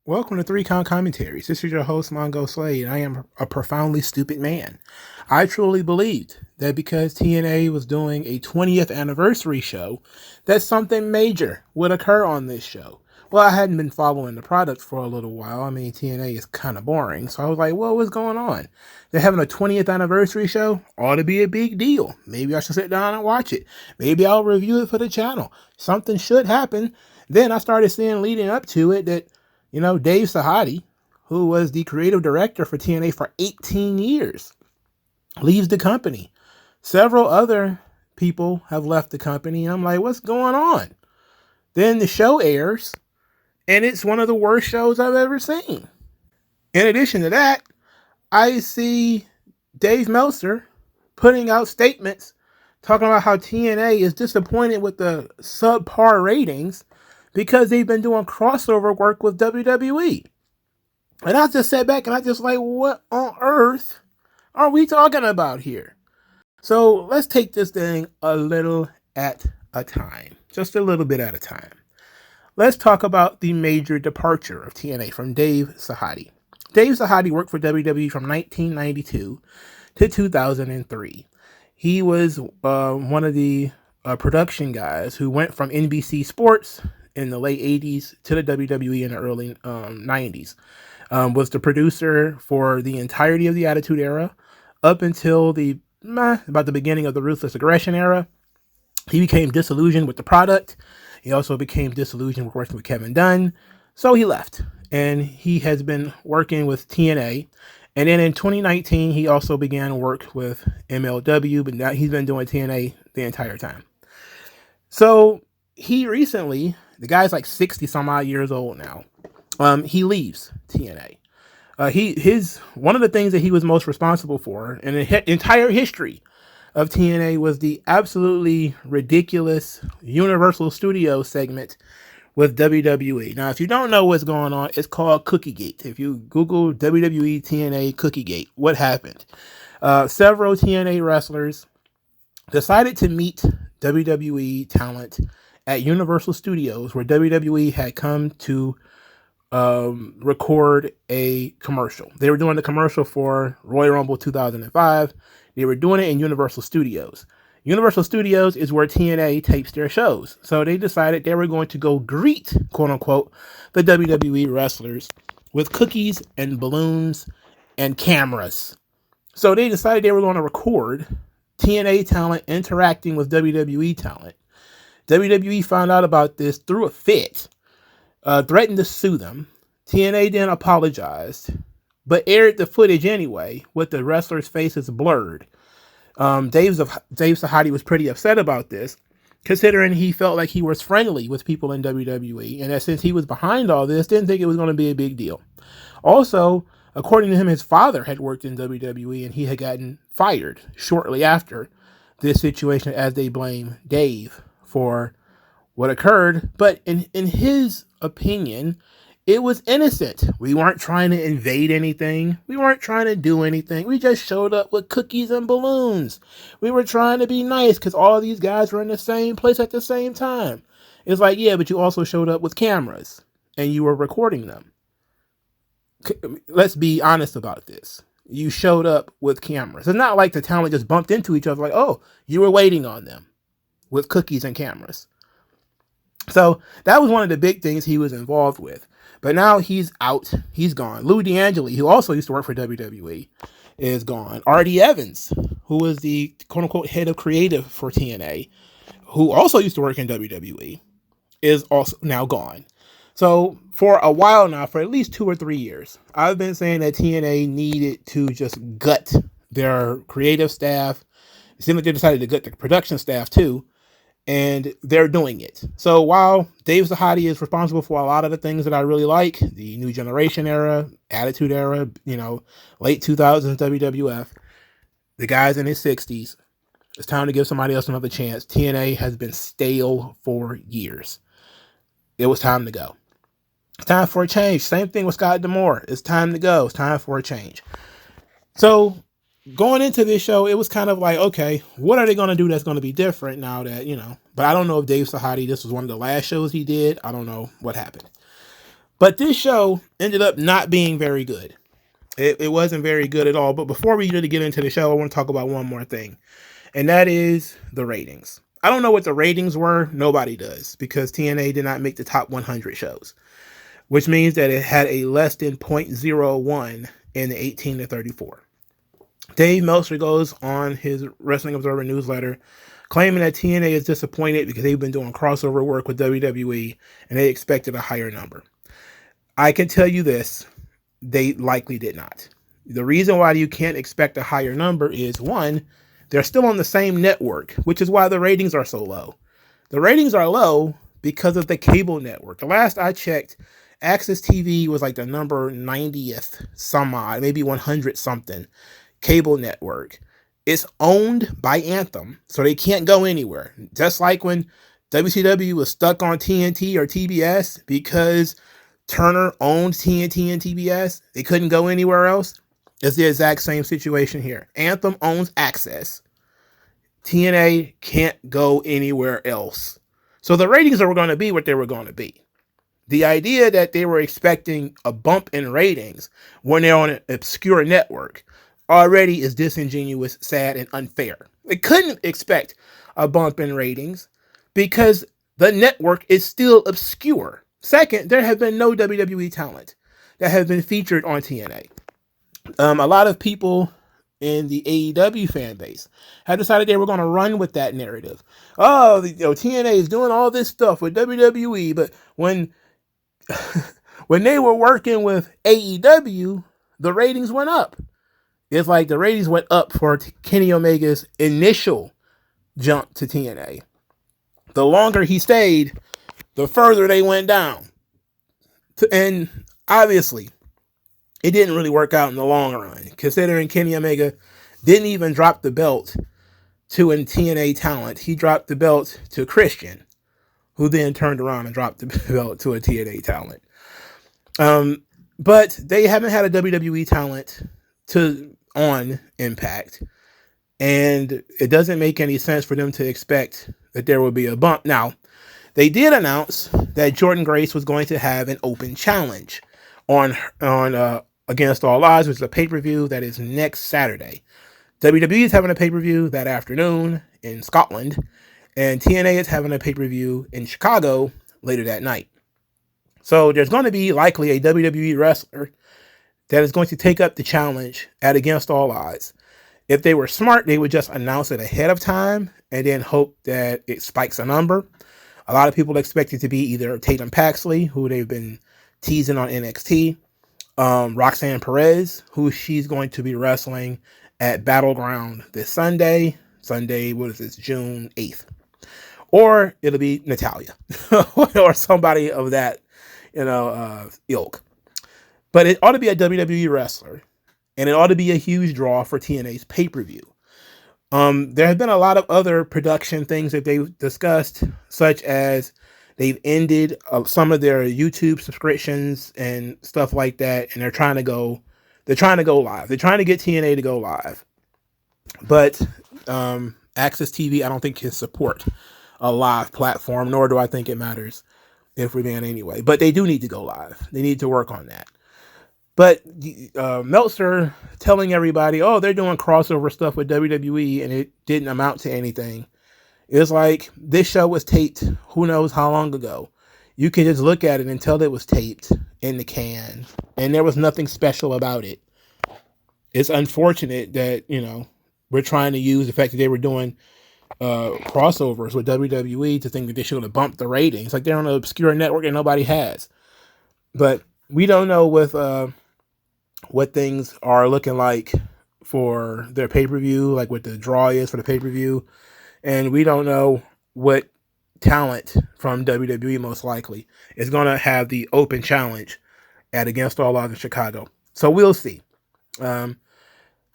Welcome to 3 Count Commentaries. This is your host, MagMongoSlade. I am a profoundly stupid man. I truly believed that because TNA was doing a 20th anniversary show, that something major would occur on this show. Well, I hadn't been following the product for a little while. I mean, TNA is kind of boring. So I was like, well, what's going on? They're having a 20th anniversary show? Ought to be a big deal. Maybe I should sit down and watch it. Maybe I'll review it for the channel. Something should happen. Then I started seeing leading up to it that Dave Sahadi, who was the creative director for TNA for 18 years, leaves the company. Several other people have left the company, and I'm like, what's going on? Then the show airs, and it's one of the worst shows I've ever seen. In addition to that, I see Dave Meltzer putting out statements talking about how TNA is disappointed with the subpar ratings because they've been doing crossover work with WWE. And I just sat back and I just like, what on earth are we talking about here? So let's take this thing a little at a time. Just a little bit at a time. Let's talk about the major departure of TNA from Dave Sahadi. Dave Sahadi worked for WWE from 1992 to 2003. He was one of the production guys who went from NBC Sports in the late 80s to the WWE in the early 90s. Was the producer for the entirety of the Attitude Era up until about the beginning of the Ruthless Aggression Era. He became disillusioned with the product. He also became disillusioned with working with Kevin Dunn. So he left. And he has been working with TNA. And then in 2019, he also began work with MLW. But now he's been doing TNA the entire time. So he recently, the guy's like 60 some odd years old now. He leaves TNA. One of the things that he was most responsible for in the entire history of TNA was the absolutely ridiculous Universal Studios segment with WWE. Now, if you don't know what's going on, it's called Cookiegate. If you Google WWE TNA Cookiegate, what happened? Several TNA wrestlers decided to meet WWE talent at Universal Studios, where WWE had come to record a commercial. They were doing the commercial for Royal Rumble 2005. They were doing it in Universal Studios. Universal Studios is where TNA tapes their shows. So they decided they were going to go greet, quote unquote, the WWE wrestlers with cookies and balloons and cameras. So they decided they were going to record TNA talent interacting with WWE talent. WWE found out about this, threw a fit, threatened to sue them. TNA then apologized, but aired the footage anyway, with the wrestlers' faces blurred. Dave Sahadi was pretty upset about this, considering he felt like he was friendly with people in WWE, and that since he was behind all this, didn't think it was going to be a big deal. Also, according to him, his father had worked in WWE, and he had gotten fired shortly after this situation, as they blame Dave for what occurred. But in his opinion, it was innocent. We weren't trying to invade anything. We weren't trying to do anything. We just showed up with cookies and balloons. We were trying to be nice because all these guys were in the same place at the same time. It's like, yeah, but you also showed up with cameras and you were recording them. Let's be honest about this. You showed up with cameras. It's not like the talent just bumped into each other like, oh, you were waiting on them with cookies and cameras. So that was one of the big things he was involved with. But now he's out. He's gone. Lou D'Angeli, who also used to work for WWE, is gone. R.D. Evans, who was the quote-unquote head of creative for TNA, who also used to work in WWE, is also now gone. So for a while now, for at least 2 or 3 years, I've been saying that TNA needed to just gut their creative staff. It seemed like they decided to gut the production staff too. And they're doing it. So while Dave Sahadi is responsible for a lot of the things that I really like, the New Generation era, Attitude Era, late 2000s WWF, the guy's in his 60s, it's time to give somebody else another chance. TNA has been stale for years. It was time to go. It's time for a change. Same thing with Scott D'Amore. It's time to go. It's time for a change. So going into this show, it was kind of like, okay, what are they going to do that's going to be different now that, but I don't know if Dave Sahadi, this was one of the last shows he did. I don't know what happened. But this show ended up not being very good. It wasn't very good at all. But before we really get into the show, I want to talk about one more thing, and that is the ratings. I don't know what the ratings were. Nobody does, because TNA did not make the top 100 shows, which means that it had a less than 0.01 in the 18 to 34. Dave Meltzer goes on his Wrestling Observer newsletter claiming that TNA is disappointed because they've been doing crossover work with WWE and they expected a higher number. I can tell you this, they likely did not. The reason why you can't expect a higher number is, one, they're still on the same network, which is why the ratings are so low. The ratings are low because of the cable network. The last I checked, Access TV was like the number 90th some odd, maybe 100 something cable network. It's owned by Anthem, so they can't go anywhere. Just like when WCW was stuck on TNT or TBS because Turner owned TNT and TBS, they couldn't go anywhere else. It's the exact same situation here. Anthem owns Access. TNA can't go anywhere else. So the ratings are going to be what they were going to be. The idea that they were expecting a bump in ratings when they're on an obscure network already is disingenuous, sad, and unfair. They couldn't expect a bump in ratings because the network is still obscure. Second, there have been no WWE talent that have been featured on TNA. A lot of people in the AEW fan base had decided they were going to run with that narrative. Oh, TNA is doing all this stuff with WWE, but when they were working with AEW, the ratings went up. It's like the ratings went up for Kenny Omega's initial jump to TNA. The longer he stayed, the further they went down. And obviously, it didn't really work out in the long run, considering Kenny Omega didn't even drop the belt to a TNA talent. He dropped the belt to Christian, who then turned around and dropped the belt to a TNA talent. But they haven't had a WWE talent on Impact, and it doesn't make any sense for them to expect that there will be a bump. Now, they did announce that Jordynne Grace was going to have an open challenge on Against All Odds, which is a pay-per-view that is next Saturday. WWE is having a pay-per-view that afternoon in Scotland, and TNA is having a pay-per-view in Chicago later that night. So there's going to be likely a WWE wrestler that is going to take up the challenge at Against All Odds. If they were smart, they would just announce it ahead of time and then hope that it spikes a number. A lot of people expect it to be either Tatum Paxley, who they've been teasing on NXT, Roxanne Perez, who she's going to be wrestling at Battleground this Sunday. What is this, June 8th? Or it'll be Natalya or somebody of that, ilk. But it ought to be a WWE wrestler, and it ought to be a huge draw for TNA's pay-per-view. There have been a lot of other production things that they've discussed, such as they've ended some of their YouTube subscriptions and stuff like that, and they're trying to go live. They're trying to get TNA to go live. But Access TV, I don't think, can support a live platform, nor do I think it matters if we're being anyway. But they do need to go live. They need to work on that. But Meltzer telling everybody, oh, they're doing crossover stuff with WWE and it didn't amount to anything. It's like this show was taped who knows how long ago. You can just look at it and tell it was taped in the can and there was nothing special about it. It's unfortunate that, we're trying to use the fact that they were doing crossovers with WWE to think that they should have bumped the ratings. Like they're on an obscure network that nobody has. But we don't know what things are looking like for their pay-per-view, like what the draw is for the pay-per-view. And we don't know what talent from WWE most likely is going to have the open challenge at Against All Odds in Chicago. So we'll see.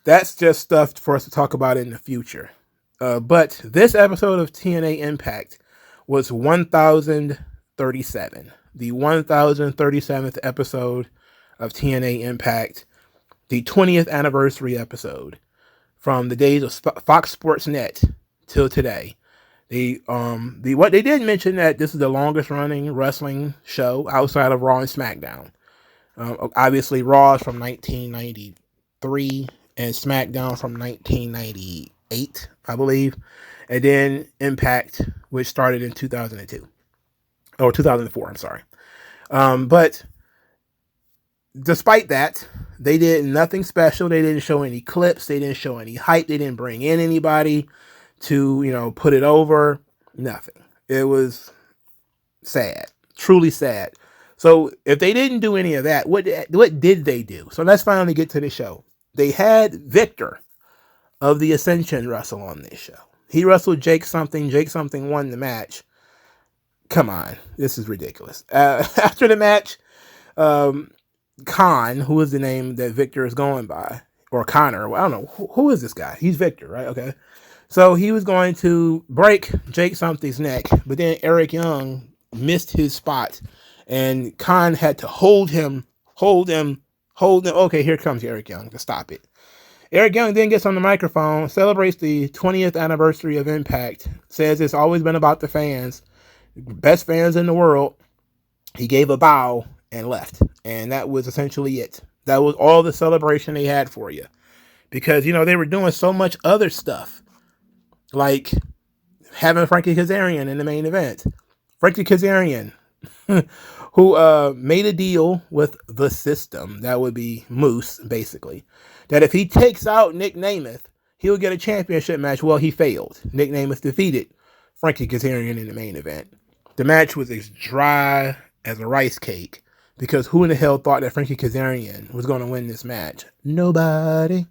That's just stuff for us to talk about in the future. But this episode of TNA Impact was 1037. The 1037th episode of TNA Impact, the 20th anniversary episode from the days of Fox Sports Net till today. What they did mention that this is the longest running wrestling show outside of Raw and SmackDown. Obviously, Raw is from 1993 and SmackDown from 1998, I believe, and then Impact, which started in 2002 or 2004. I'm sorry, but despite that, they did nothing special. They didn't show any clips. They didn't show any hype. They didn't bring in anybody to, put it over. Nothing. It was sad, truly sad. So if they didn't do any of that, what did they do? So let's finally get to the show. They had Victor of the Ascension wrestle on this show. He wrestled Jake something. Jake something won the match. Come on, this is ridiculous. After the match, Khan, who is the name that Victor is going by, or Connor, I don't know, who is this guy? He's Victor, right? Okay. So he was going to break Jake something's neck, but then Eric Young missed his spot, and Khan had to hold him. Okay, here comes Eric Young to stop it. Eric Young then gets on the microphone, celebrates the 20th anniversary of Impact, says it's always been about the fans, best fans in the world. He gave a bow and left, and that was essentially it. That was all the celebration they had for you, because they were doing so much other stuff, like having Frankie Kazarian in the main event. Frankie Kazarian, who made a deal with the system, that would be Moose, basically, that if he takes out Nick Namath, he'll get a championship match. Well, he failed. Nick Namath defeated Frankie Kazarian in the main event. The match was as dry as a rice cake, because who in the hell thought that Frankie Kazarian was going to win this match? Nobody.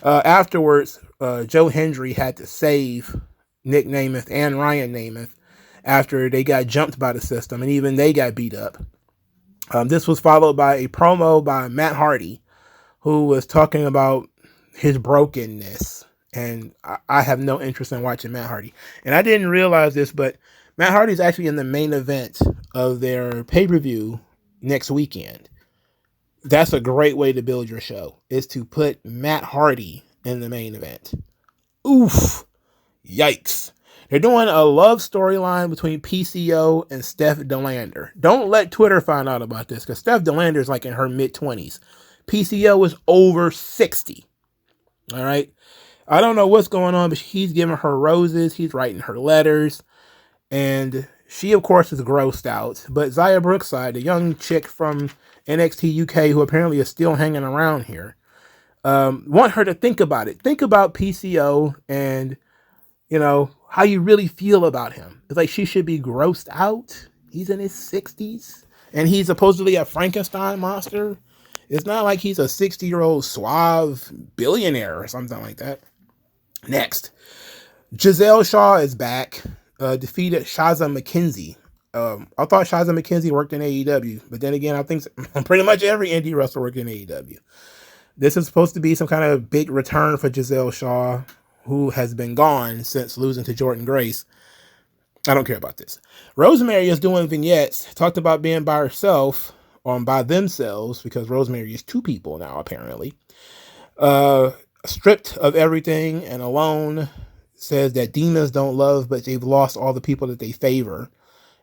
Afterwards, Joe Hendry had to save Nick Namath and Ryan Namath after they got jumped by the system, and even they got beat up. This was followed by a promo by Matt Hardy, who was talking about his brokenness, and I have no interest in watching Matt Hardy. And I didn't realize this, but Matt Hardy is actually in the main event of their pay-per-view next weekend. That's a great way to build your show, is to put Matt Hardy in the main event. Oof. Yikes. They're doing a love storyline between PCO and Steph DeLander. Don't let Twitter find out about this, because Steph DeLander is like in her mid-20s. PCO is over 60. All right? I don't know what's going on, but he's giving her roses. He's writing her letters. And she, of course, is grossed out. But Zaya Brookside, the young chick from NXT UK, who apparently is still hanging around here, want her to think about it. Think about PCO and, how you really feel about him. It's like she should be grossed out. He's in his 60s. And he's supposedly a Frankenstein monster. It's not like he's a 60-year-old suave billionaire or something like that. Next, Giselle Shaw is back. Defeated Shaza McKenzie. I thought Shaza McKenzie worked in AEW, but then again, I think pretty much every indie wrestler worked in AEW. This is supposed to be some kind of big return for Giselle Shaw, who has been gone since losing to Jordan Grace. I don't care about this. Rosemary is doing vignettes, talked about being by herself, or by themselves, because Rosemary is two people now, apparently. Stripped of everything and alone, says that demons don't love, but they've lost all the people that they favor,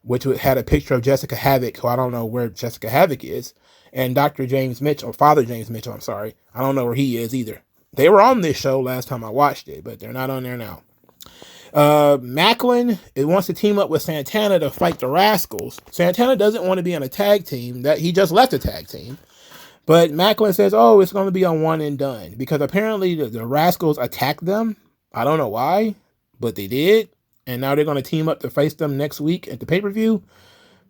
which had a picture of Jessica Havoc, who I don't know where Jessica Havoc is, and Dr. James Mitchell, Father James Mitchell, I'm sorry. I don't know where he is either. They were on this show last time I watched it, but they're not on there now. Macklin, it wants to team up with Santana to fight the Rascals. Santana doesn't want to be on a tag team. That he just left a tag team. But Macklin says, it's going to be a one and done, because apparently the Rascals attacked them. I don't know why, but they did. And now they're going to team up to face them next week at the pay-per-view.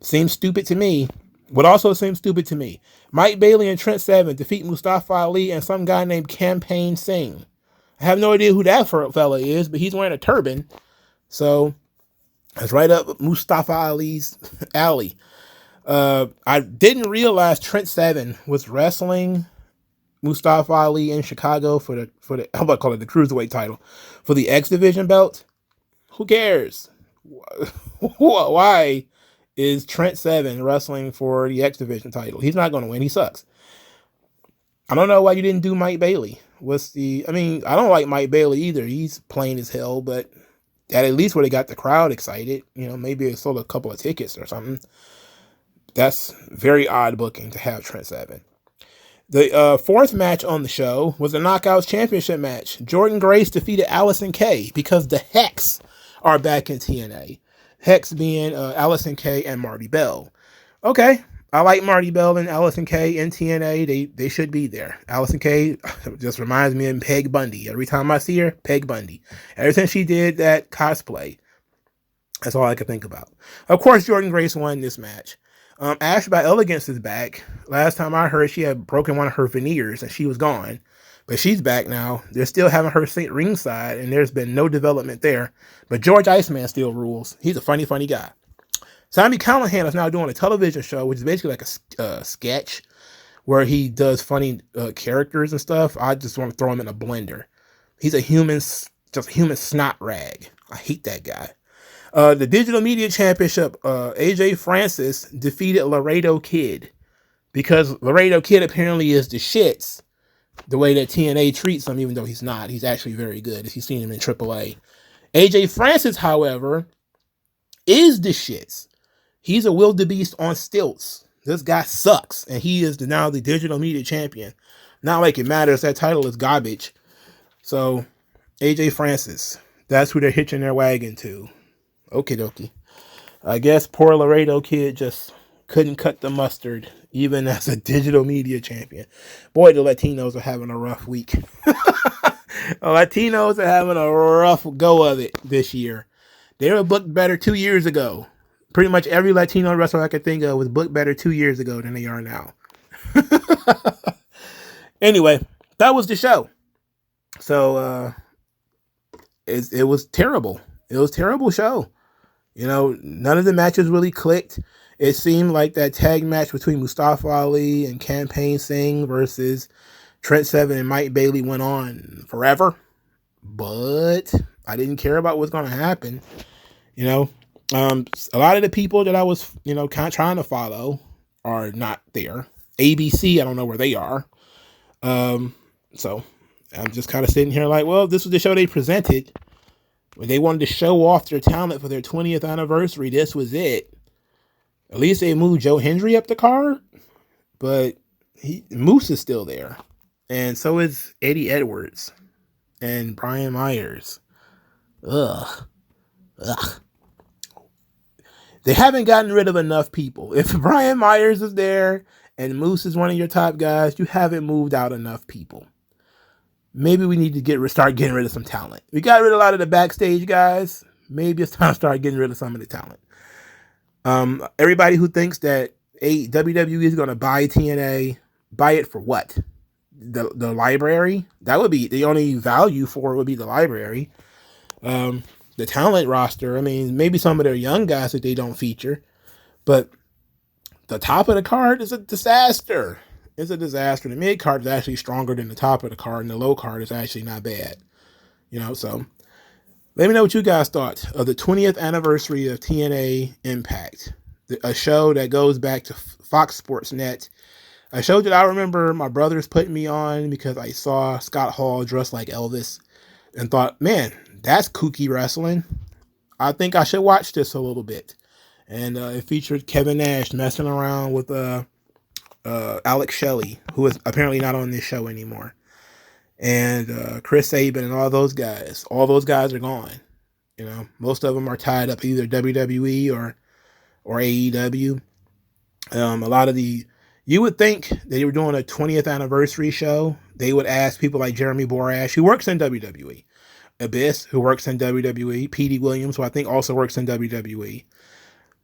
Seems stupid to me. What also seems stupid to me, Mike Bailey and Trent Seven defeat Mustafa Ali and some guy named Campaign Singh. I have no idea who that fella is, but he's wearing a turban. So that's right up Mustafa Ali's alley. I didn't realize Trent Seven was wrestling Mustafa Ali in Chicago for the I'm about to call it the cruiserweight title, for the X Division belt. Who cares? Why is Trent Seven wrestling for the X Division title? He's not going to win. He sucks. I don't know why you didn't do Mike Bailey. I don't like Mike Bailey either. He's plain as hell, but That at least would have got the crowd excited. You know, maybe it sold a couple of tickets or something. That's very odd booking to have Trent Seven. The fourth match on the show was a Knockouts Championship match. Jordynne Grace defeated Allison Kay because the Hex are back in TNA. Hex being Allison Kay and Marty Bell. Okay, I like Marty Bell and Allison Kay in TNA. They should be there. Allison Kay just reminds me of Peg Bundy. Every time I see her, Peg Bundy. Ever since she did that cosplay, that's all I could think about. Of course, Jordynne Grace won this match. Ash by Elegance is back. Last time I heard, she had broken one of her veneers and she was gone. But she's back now. They're still having her sit ringside, and there's been no development there. But George Iceman still rules. He's a funny guy. Sami Callihan is now doing a television show, which is basically like a sketch where he does funny characters and stuff. I just want to throw him in a blender. He's a human snot rag. I hate that guy. The Digital Media Championship, AJ Francis defeated Laredo Kid because Laredo Kid apparently is the shits the way that TNA treats him, even though he's not. He's actually very good if you've seen him in AAA. AJ Francis, however, is the shits. He's a wildebeest on stilts. This guy sucks, and he is now the Digital Media Champion. Not like it matters. That title is garbage. So, AJ Francis, that's who they're hitching their wagon to. Okie dokie. I guess poor Laredo Kid just couldn't cut the mustard, even as a Digital Media Champion. Boy, the Latinos are having a rough week. Latinos are having a rough go of it this year. They were booked better 2 years ago. Pretty much every Latino wrestler I could think of was booked better 2 years ago than they are now. Anyway, that was the show. So, it was terrible. It was a terrible show. You know, none of the matches really clicked. It seemed like that tag match between Mustafa Ali and Campaign Singh versus Trent Seven and Mike Bailey went on forever. But I didn't care about what's going to happen. You know, a lot of the people that I was, kind of trying to follow are not there. ABC, I don't know where they are. So I'm just kind of sitting here like, well, this was the show they presented. When they wanted to show off their talent for their 20th anniversary, this was it. At least they moved Joe Hendry up the card, but Moose is still there. And so is Eddie Edwards and Brian Myers. Ugh. They haven't gotten rid of enough people. If Brian Myers is there and Moose is one of your top guys, you haven't moved out enough people. Maybe we need to start getting rid of some talent. We got rid of a lot of the backstage guys. Maybe it's time to start getting rid of some of the talent. Everybody who thinks that WWE is going to buy TNA, buy it for what? The library? That would be the only value for it would be the library. The talent roster, I mean, maybe some of their young guys that they don't feature, but the top of the card is a disaster. It's a disaster. The mid card is actually stronger than the top of the card, and the low card is actually not bad. So let me know what you guys thought of the 20th anniversary of TNA Impact, a show that goes back to Fox Sports Net, a show that I remember my brothers putting me on because I saw Scott Hall dressed like Elvis and thought, man, that's kooky wrestling. I think I should watch this a little bit. And it featured Kevin Nash messing around with Alex Shelley, who is apparently not on this show anymore, and Chris Sabin and all those guys. All those guys are gone. Most of them are tied up either WWE or AEW. A lot of you would think that they were doing a 20th anniversary show. They would ask people like Jeremy Borash, who works in WWE, Abyss, who works in WWE, Petey Williams, who I think also works in WWE,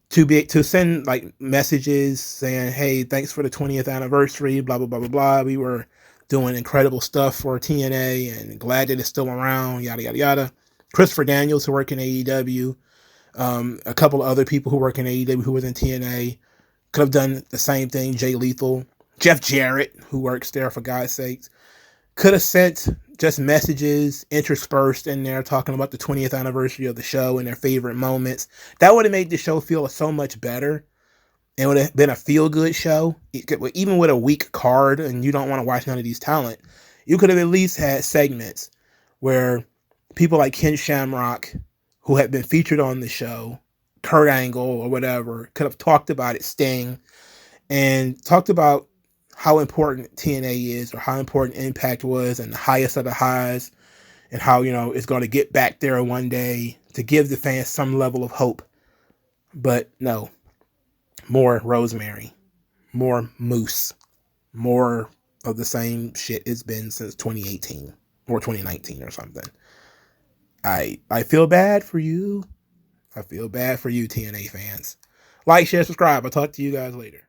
to send like messages saying, hey, thanks for the 20th anniversary, blah, blah, blah, blah, blah. We were doing incredible stuff for TNA and glad that it's still around, yada, yada, yada. Christopher Daniels, who work in AEW, a couple of other people who work in AEW who was in TNA could have done the same thing. Jay Lethal, Jeff Jarrett, who works there, for God's sakes, could have sent just messages interspersed in there talking about the 20th anniversary of the show and their favorite moments. That would have made the show feel so much better. It would have been a feel-good show. Even with a weak card and you don't want to watch none of these talent, you could have at least had segments where people like Ken Shamrock, who had been featured on the show, Kurt Angle or whatever, could have talked about it, Sting, and talked about how important TNA is, or how important Impact was, and the highest of the highs, and how, it's going to get back there one day, to give the fans some level of hope. But no, more Rosemary, more Moose, more of the same shit it's been since 2018 or 2019 or something. I feel bad for you. I feel bad for you, TNA fans. Like, share, subscribe. I'll talk to you guys later.